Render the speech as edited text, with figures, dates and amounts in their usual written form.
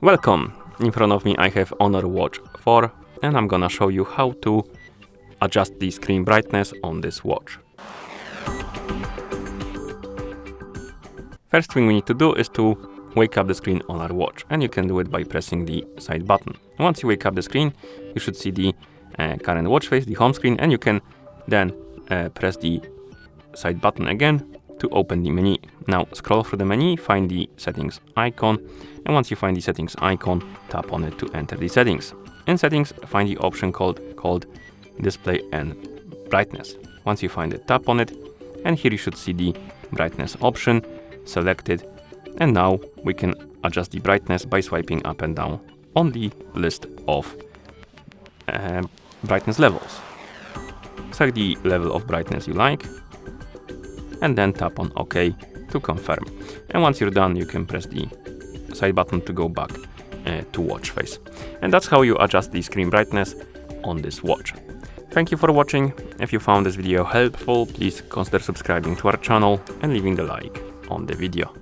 Welcome! In front of me I have Honor Watch 4 and I'm gonna show you how to adjust the screen brightness on this watch. First thing we need to do is to wake up the screen on our watch, and you can do it by pressing the side button. Once you wake up the screen, you should see the current watch face, the home screen, and you can then press the side button again to open the menu. Now scroll through the menu, find the settings icon, and once you find the settings icon, tap on it to enter the settings. In settings, find the option called display and brightness. Once you find it, tap on it, and here you should see the brightness option selected, and now we can adjust the brightness by swiping up and down on the list of brightness levels. Select the level of brightness you like, and then tap on OK to confirm. And once you're done, you can press the side button to go back to watch face. And that's how you adjust the screen brightness on this watch. Thank you for watching. If you found this video helpful, please consider subscribing to our channel and leaving a like on the video.